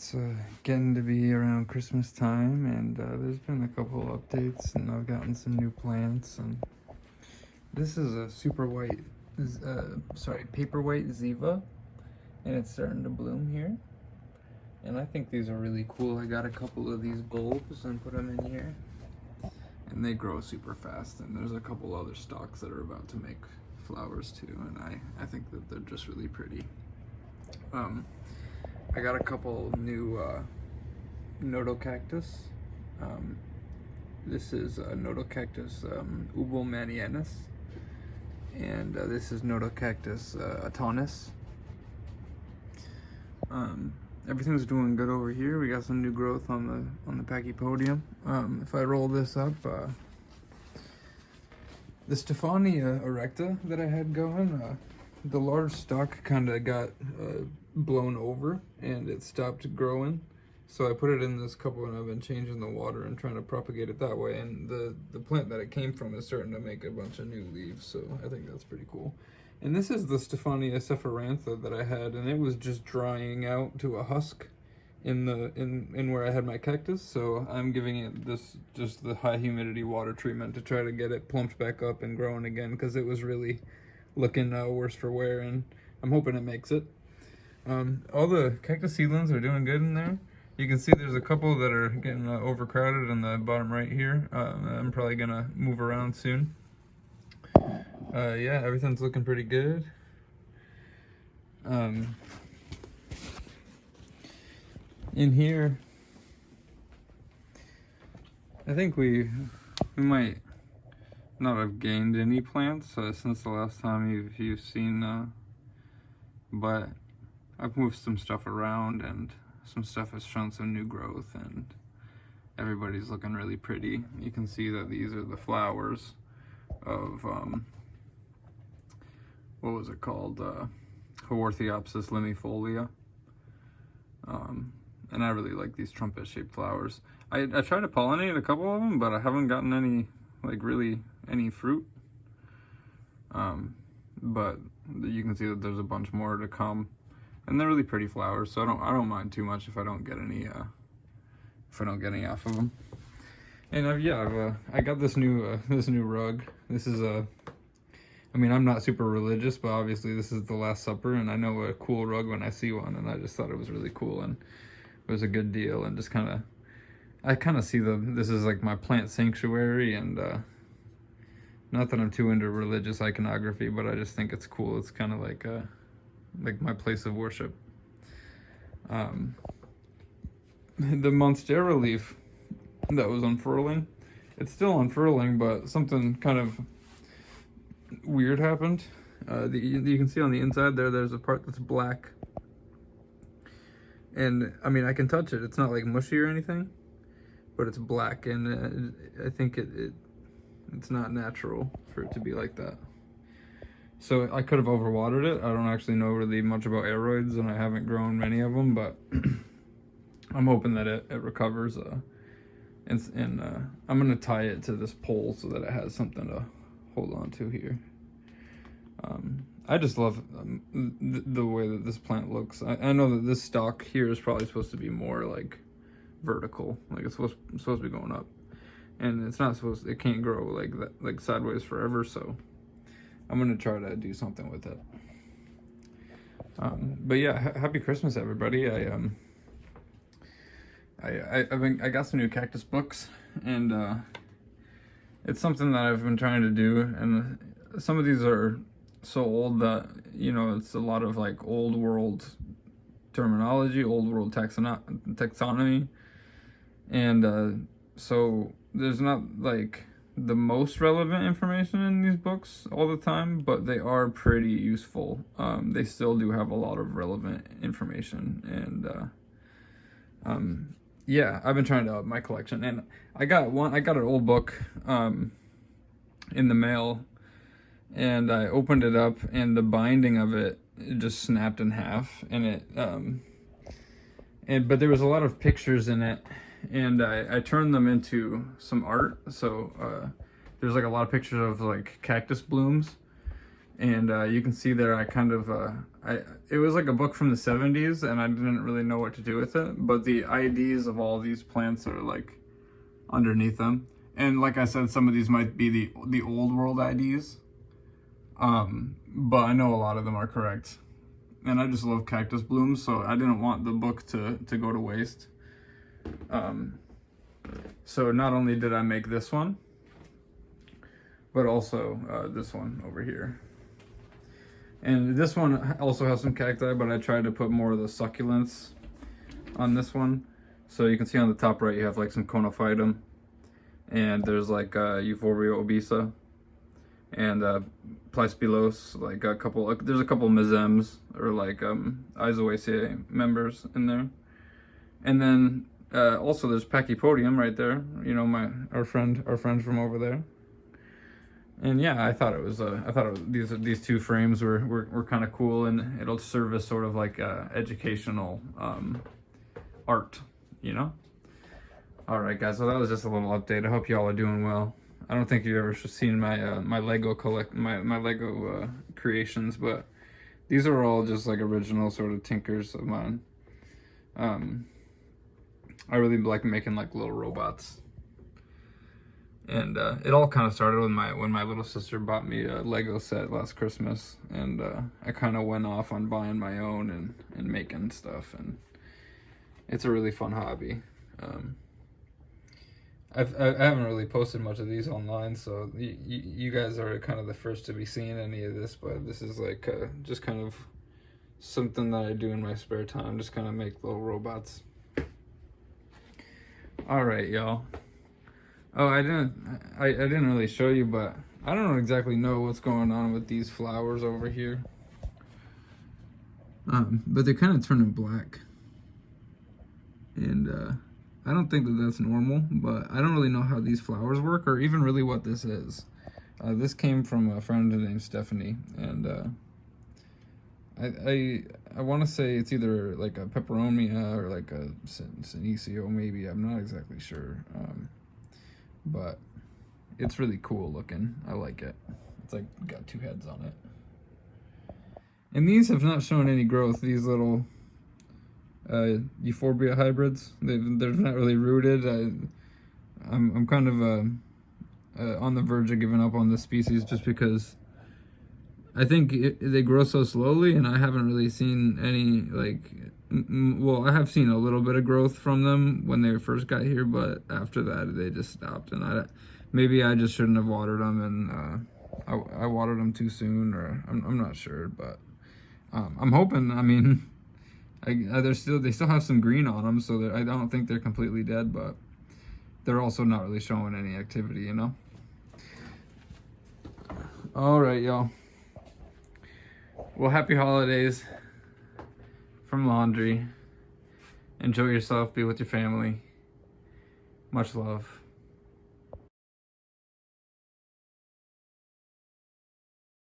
It's getting to be around Christmas time, and there's been a couple updates, and I've gotten some new plants. And this is a super white, paper white Ziva, and it's starting to bloom here. And I think these are really cool. I got a couple of these bulbs and put them in here, and they grow super fast. And there's a couple other stalks that are about to make flowers too, and I think that they're just really pretty. I got a couple new Nodocactus. This is Nodocactus ubomanianus, and this is Nodocactus autumnus. Everything's doing good over here. We got some new growth on the Pachypodium. If I roll this up, the Stephania erecta that I had going, the large stalk kind of got blown over and it stopped growing. So I put it in this couple, and I've been changing the water and trying to propagate it that way. And the plant that it came from is starting to make a bunch of new leaves, so I think that's pretty cool. And this is the Stephania cephalantha that I had, and it was just drying out to a husk in where I had my cactus. So I'm giving it just the high humidity water treatment to try to get it plumped back up and growing again, because it was really looking worse for wear, and I'm hoping it makes it. All the cactus seedlings are doing good in there. You can see there's a couple that are getting overcrowded in the bottom right here. I'm probably gonna move around soon. Yeah, everything's looking pretty good. In here, I think we might not have gained any plants since the last time you've seen, but I've moved some stuff around, and some stuff has shown some new growth, and everybody's looking really pretty. You can see that these are the flowers of what was it called, Haworthiopsis limifolia. And I really like these trumpet shaped flowers. I tried to pollinate a couple of them, but I haven't gotten any, really any fruit. But you can see that there's a bunch more to come, and they're really pretty flowers, so I don't mind too much if I don't get any off of them. And I got this new rug. This is I mean, I'm not super religious, but obviously this is the Last Supper, and I know a cool rug when I see one, and I just thought it was really cool, and it was a good deal, and just I kind of see this is like my plant sanctuary, and not that I'm too into religious iconography, but I just think it's cool. It's kind of like my place of worship. The Monstera leaf that was unfurling, it's still unfurling, but something kind of weird happened. You can see on the inside there's a part that's black, and I mean, I can touch it. It's not like mushy or anything, but it's black, and I think it's not natural for it to be like that. So I could have overwatered it. I don't actually know really much about aeroids, and I haven't grown many of them, but I'm hoping that it recovers. And I'm gonna tie it to this pole so that it has something to hold on to here. I just love the way that this plant looks. I know that this stalk here is probably supposed to be more like vertical, like it's supposed to be going up, and it's not supposed. It can't grow like that, like sideways forever. So I'm gonna try to do something with it. But yeah, happy Christmas, everybody. I got some new cactus books, and it's something that I've been trying to do, and some of these are so old that, it's a lot of like old world terminology, old world taxonomy, and so there's not like the most relevant information in these books all the time, but they are pretty useful. They still do have a lot of relevant information, and yeah, I've been trying to up my collection, and I got an old book in the mail, and I opened it up, and the binding of it just snapped in half, and but there was a lot of pictures in it, and I turned them into some art. So there's like a lot of pictures of like cactus blooms, And you can see there I kind of it was like a book from the 70s, and I didn't really know what to do with it, but the IDs of all these plants are like underneath them. And like I said, some of these might be the old world IDs, but I know a lot of them are correct. And I just love cactus blooms, so I didn't want the book to go to waste. So not only did I make this one, but also this one over here. And this one also has some cacti, but I tried to put more of the succulents on this one. So you can see on the top right, you have like some conophytum, and there's like Euphorbia obesa, and Pleispilos, like a couple, there's a couple mesems, or like Isoaceae members in there. And then also there's Pachypodium right there, you know, our friend from over there. And yeah, I thought these two frames were kind of cool, and it'll serve as sort of like educational art, you know. All right, guys. So that was just a little update. I hope y'all are doing well. I don't think you've ever seen my my Lego my Lego creations, but these are all just like original sort of tinkers of mine. I really like making like little robots. And it all kind of started when my little sister bought me a Lego set last Christmas, and I kind of went off on buying my own and making stuff, and it's a really fun hobby. I haven't really posted much of these online, so you guys are kind of the first to be seeing any of this, but this is like just kind of something that I do in my spare time, just kind of make little robots. All right, y'all. Oh, I didn't really show you, but I don't exactly know what's going on with these flowers over here. But they're kind of turning black. And I don't think that that's normal, but I don't really know how these flowers work, or even really what this is. This came from a friend named Stephanie, and I want to say it's either like a peperomia or like a senecio, maybe. I'm not exactly sure. But it's really cool looking. I like it. It's like got two heads on it. And these have not shown any growth. These little Euphorbia hybrids. They're not really rooted. I'm kind of on the verge of giving up on this species, just because I think they grow so slowly, and I haven't really seen any like. Well, I have seen a little bit of growth from them when they first got here, but after that they just stopped, and maybe I just shouldn't have watered them, and I watered them too soon, or I'm not sure, but I'm hoping. I mean, they still have some green on them, so I don't think they're completely dead, but they're also not really showing any activity, you know. All right, y'all. Well, happy holidays from Laundry. Enjoy yourself, be with your family. Much love.